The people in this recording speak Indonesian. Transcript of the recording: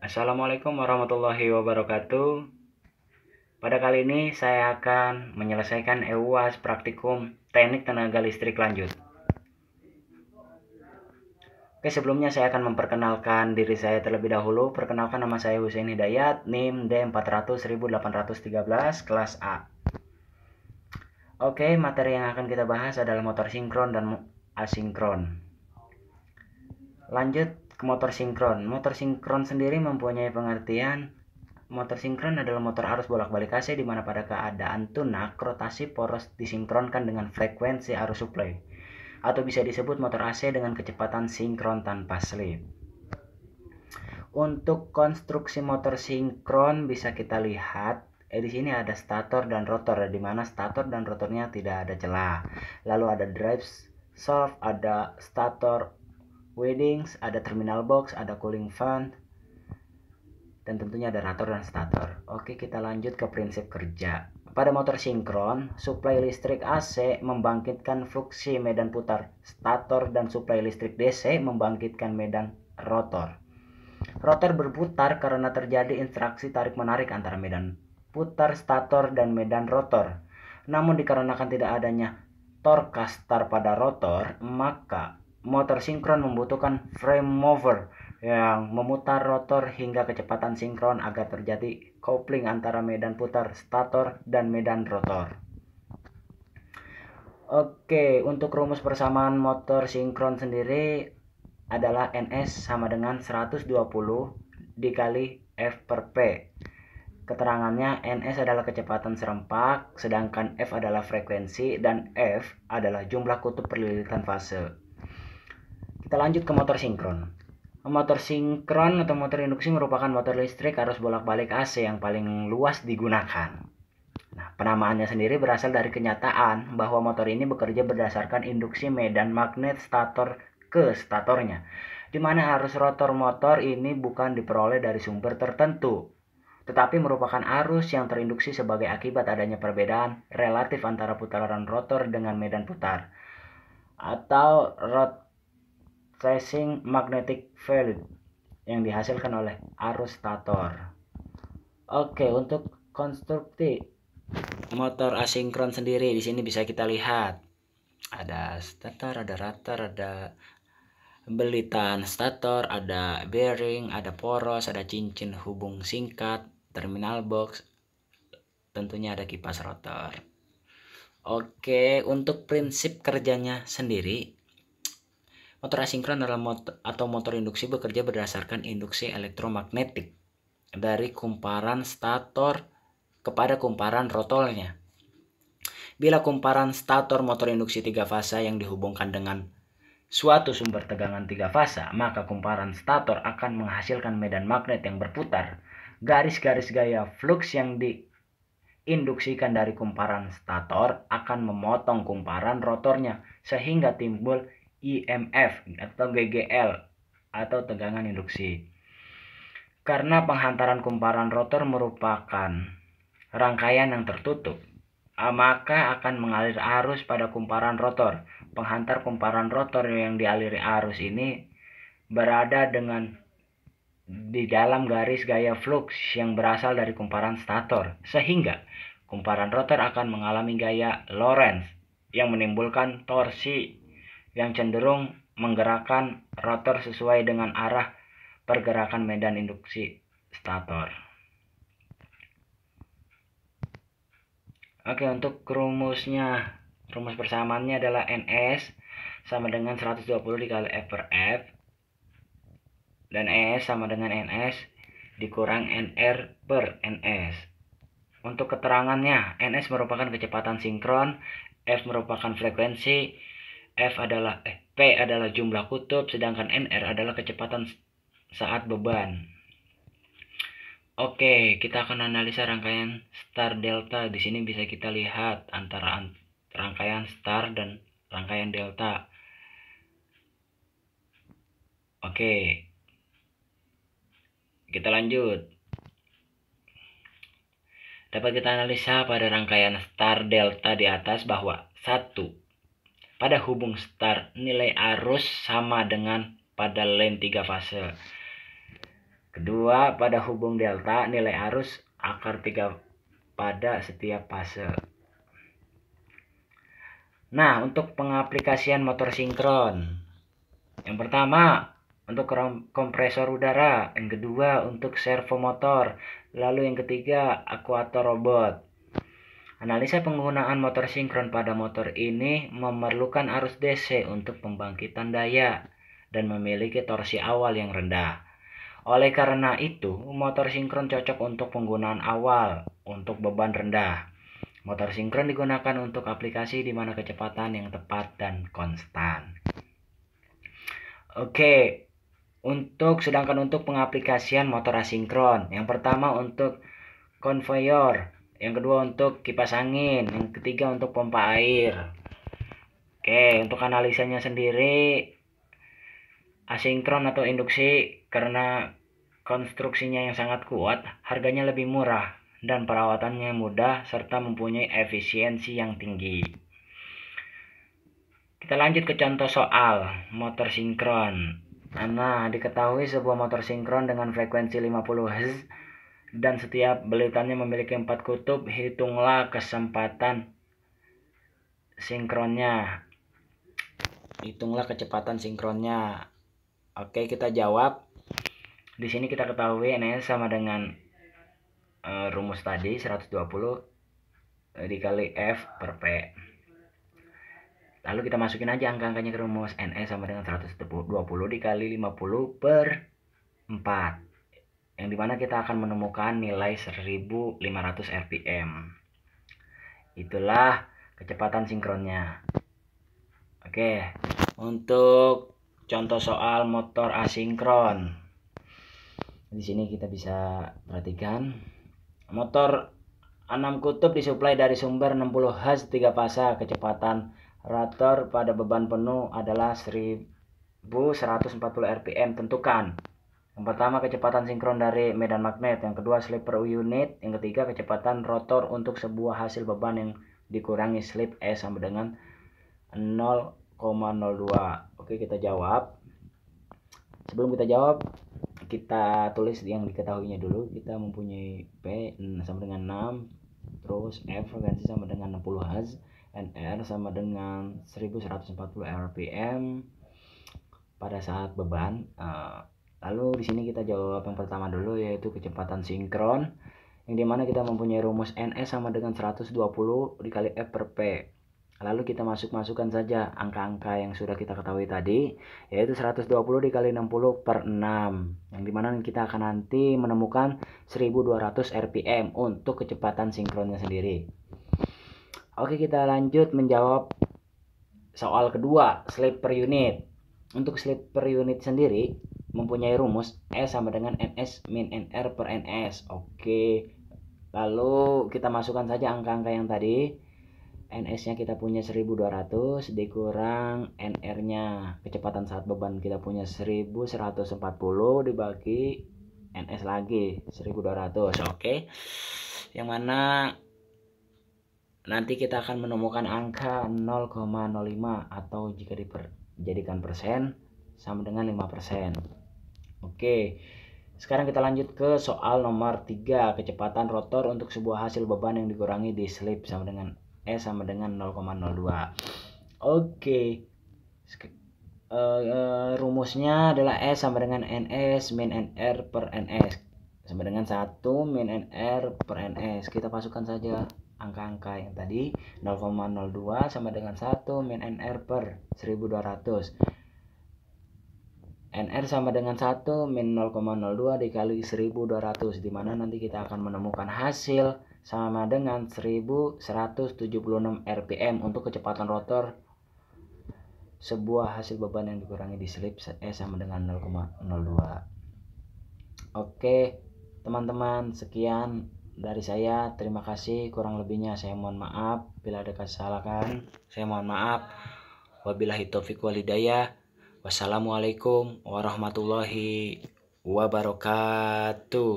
Assalamualaikum warahmatullahi wabarakatuh. Pada kali ini saya akan menyelesaikan EUAS Praktikum Teknik Tenaga Listrik Lanjut. Oke, sebelumnya saya akan memperkenalkan diri saya terlebih dahulu. Perkenalkan, nama saya Husein Hidayat, NIM D400-1813, kelas A. Oke, materi yang akan kita bahas adalah motor sinkron dan asinkron. Lanjut ke motor sinkron. Motor sinkron sendiri mempunyai pengertian. Motor sinkron adalah motor arus bolak-balik AC di mana pada keadaan tunak, rotasi poros disinkronkan dengan frekuensi arus suplai. Atau bisa disebut motor AC dengan kecepatan sinkron tanpa slip. Untuk konstruksi motor sinkron bisa kita lihat di sini ada stator dan rotor, di mana stator dan rotornya tidak ada celah. Lalu ada drive shaft, ada stator windings, ada terminal box, ada cooling fan, dan tentunya ada rotor dan stator. Oke, kita lanjut ke prinsip kerja. Pada motor sinkron, suplai listrik AC membangkitkan fluksi medan putar stator dan suplai listrik DC membangkitkan medan rotor. Rotor berputar karena terjadi interaksi tarik-menarik antara medan putar stator dan medan rotor. Namun dikarenakan tidak adanya torque kastar pada rotor, maka motor sinkron membutuhkan frame mover yang memutar rotor hingga kecepatan sinkron agar terjadi coupling antara medan putar stator dan medan rotor. Oke, untuk rumus persamaan motor sinkron sendiri adalah NS sama dengan 120 dikali F per P. Keterangannya, NS adalah kecepatan serempak, sedangkan F adalah frekuensi, dan F adalah jumlah kutub perlilitan fase. Kita lanjut ke motor sinkron. Motor sinkron atau motor induksi merupakan motor listrik arus bolak-balik AC yang paling luas digunakan. Nah, penamaannya sendiri berasal dari kenyataan bahwa motor ini bekerja berdasarkan induksi medan magnet stator ke statornya, di mana arus rotor motor ini bukan diperoleh dari sumber tertentu, tetapi merupakan arus yang terinduksi sebagai akibat adanya perbedaan relatif antara putaran rotor dengan medan putar, atau rotating magnetic field yang dihasilkan oleh arus stator. Oke, untuk konstruksi motor asinkron sendiri di sini bisa kita lihat ada stator, ada rotor, ada belitan stator, ada bearing, ada poros, ada cincin hubung singkat, terminal box, tentunya ada kipas rotor. Oke, untuk prinsip kerjanya sendiri, motor asinkron adalah motor induksi bekerja berdasarkan induksi elektromagnetik dari kumparan stator kepada kumparan rotornya. Bila kumparan stator motor induksi 3 fasa yang dihubungkan dengan suatu sumber tegangan 3 fasa, maka kumparan stator akan menghasilkan medan magnet yang berputar. Garis-garis gaya flux yang diinduksikan dari kumparan stator akan memotong kumparan rotornya sehingga timbul IMF atau GGL atau tegangan induksi. Karena penghantaran kumparan rotor merupakan rangkaian yang tertutup, maka akan mengalir arus pada kumparan rotor. Penghantar kumparan rotor yang dialiri arus ini berada di dalam garis gaya flux yang berasal dari kumparan stator, sehingga kumparan rotor akan mengalami gaya Lorentz yang menimbulkan torsi yang cenderung menggerakkan rotor sesuai dengan arah pergerakan medan induksi stator. Oke, untuk rumusnya, rumus persamaannya adalah NS sama dengan 120 dikali F per F, dan ES sama dengan NS dikurang NR per NS. Untuk keterangannya, NS merupakan kecepatan sinkron, F merupakan frekuensi, P adalah jumlah kutub, sedangkan NR adalah kecepatan saat beban. Oke, kita akan analisa rangkaian star delta. Di sini bisa kita lihat antara rangkaian star dan rangkaian delta. Oke, kita lanjut. Dapat kita analisa pada rangkaian star delta di atas bahwa 1. Pada hubung star nilai arus sama dengan pada line 3 fase. Kedua, pada hubung delta nilai arus akar 3 pada setiap fase. Nah, untuk pengaplikasian motor sinkron. Yang pertama, untuk kompresor udara. Yang kedua, untuk servo motor. Lalu yang ketiga, akuator robot. Analisa penggunaan motor sinkron pada motor ini memerlukan arus DC untuk pembangkitan daya dan memiliki torsi awal yang rendah. Oleh karena itu, motor sinkron cocok untuk penggunaan awal untuk beban rendah. Motor sinkron digunakan untuk aplikasi di mana kecepatan yang tepat dan konstan. Oke, sedangkan untuk pengaplikasian motor asinkron. Yang pertama untuk konveyor, yang kedua untuk kipas angin, yang ketiga untuk pompa air. Oke, untuk analisanya sendiri, asinkron atau induksi karena konstruksinya yang sangat kuat, harganya lebih murah dan perawatannya mudah serta mempunyai efisiensi yang tinggi. Kita lanjut ke contoh soal motor sinkron. Nah, diketahui sebuah motor sinkron dengan frekuensi 50 Hz dan setiap belitannya memiliki 4 kutub. Hitunglah kecepatan sinkronnya. Hitunglah kecepatan sinkronnya. Oke, kita jawab. Di sini kita ketahui NS sama dengan rumus tadi 120 dikali F per P. Lalu kita masukin aja angka-angkanya ke rumus. NS sama dengan 120 dikali 50 per 4. Yang dimana kita akan menemukan nilai 1500 rpm. Itulah kecepatan sinkronnya. Oke, untuk contoh soal motor asinkron. Di sini kita bisa perhatikan motor 6 kutub disuplai dari sumber 60 Hz 3 fasa. Kecepatan rotor pada beban penuh adalah 1140 rpm. Tentukan. Yang pertama kecepatan sinkron dari medan magnet, yang kedua slip per unit, yang ketiga kecepatan rotor untuk sebuah hasil beban yang dikurangi slip S sama dengan 0,02. Oke, kita jawab. Sebelum kita jawab, kita tulis yang diketahuinya dulu. Kita mempunyai P sama dengan 6, terus F frekuensi sama dengan 60 Hz, NR sama dengan 1140 rpm pada saat beban. Lalu di sini kita jawab yang pertama dulu, yaitu kecepatan sinkron, yang dimana kita mempunyai rumus NS sama dengan 120 dikali F per P. Lalu kita masukkan saja angka-angka yang sudah kita ketahui tadi, yaitu 120 dikali 60 per 6, yang dimana kita akan nanti menemukan 1200 rpm untuk kecepatan sinkronnya sendiri. Oke, kita lanjut menjawab soal kedua, slip per unit. Untuk slip per unit sendiri mempunyai rumus S sama dengan NS min NR per NS. Oke, lalu kita masukkan saja angka-angka yang tadi. NS nya kita punya 1200 dikurang NR nya, kecepatan saat beban kita punya 1140 dibagi NS lagi 1200. Oke, yang mana nanti kita akan menemukan angka 0,05 atau jika dijadikan persen sama dengan 5%. Oke, sekarang kita lanjut ke soal nomor 3, kecepatan rotor untuk sebuah hasil beban yang dikurangi di slip sama dengan S sama dengan 0,02. Oke, rumusnya adalah S sama dengan NS min NR per NS sama dengan 1 min NR per NS. Kita masukkan saja angka-angka yang tadi. 0,02 sama dengan 1 min NR per 1200. NR sama dengan 1 min 0,02 dikali 1200, dimana nanti kita akan menemukan hasil sama dengan 1176 rpm untuk kecepatan rotor sebuah hasil beban yang dikurangi di slip S sama dengan 0,02. Oke teman-teman, sekian dari saya. Terima kasih, kurang lebihnya saya mohon maaf. Bila ada kesalahan saya mohon maaf. Wabillahi taufiq wal hidayah. Wassalamualaikum warahmatullahi wabarakatuh.